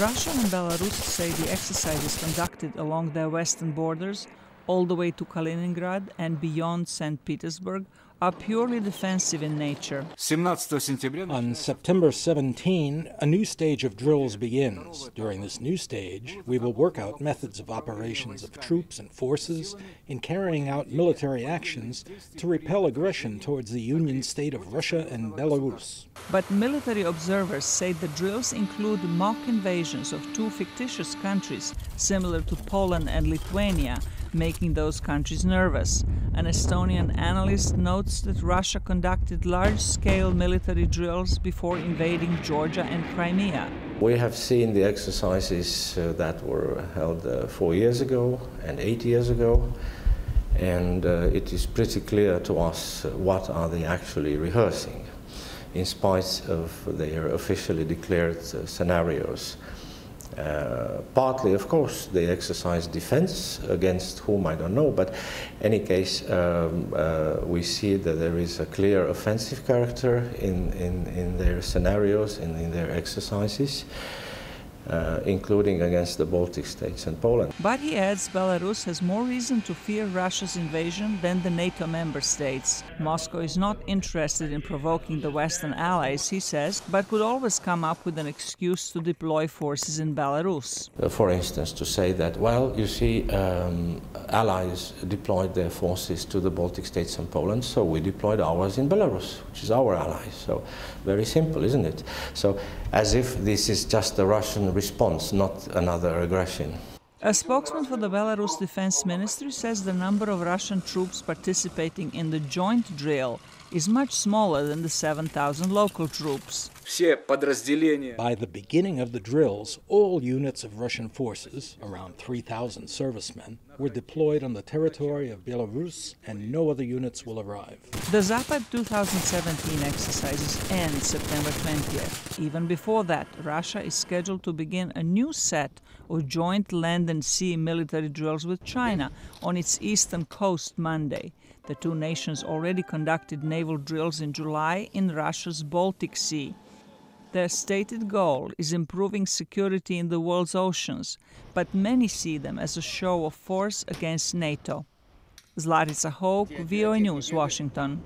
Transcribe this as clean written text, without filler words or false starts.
Russia and Belarus say the exercises conducted along their western borders, all the way to Kaliningrad and beyond St. Petersburg, are purely defensive in nature. On September 17, a new stage of drills begins. During this new stage, we will work out methods of operations of troops and forces in carrying out military actions to repel aggression towards the Union state of Russia and Belarus. But military observers say the drills include mock invasions of two fictitious countries, similar to Poland and Lithuania, making those countries nervous. An Estonian analyst notes that Russia conducted large-scale military drills before invading Georgia and Crimea. We have seen the exercises that were held 4 years ago and 8 years ago, and it is pretty clear to us what are they actually rehearsing, in spite of their officially declared scenarios. Partly, of course, they exercise defense against whom I don't know, but in any case, we see that there is a clear offensive character in their scenarios and in their exercises, including against the Baltic states and Poland. But he adds Belarus has more reason to fear Russia's invasion than the NATO member states. Moscow is not interested in provoking the Western allies, he says, but could always come up with an excuse to deploy forces in Belarus. For instance, to say that, well, you see, allies deployed their forces to the Baltic states and Poland, so we deployed ours in Belarus, which is our ally. So very simple, isn't it? So as if this is just a Russian response, not another aggression. A spokesman for the Belarus Defense Ministry says the number of Russian troops participating in the joint drill is much smaller than the 7,000 local troops. By the beginning of the drills, all units of Russian forces, around 3,000 servicemen, were deployed on the territory of Belarus, and no other units will arrive. The Zapad 2017 exercises end September 20th. Even before that, Russia is scheduled to begin a new set of joint land and sea military drills with China on its eastern coast Monday. The two nations already conducted naval drills in July in Russia's Baltic Sea. Their stated goal is improving security in the world's oceans, but many see them as a show of force against NATO. Zlatica Hope, VOA News, Washington.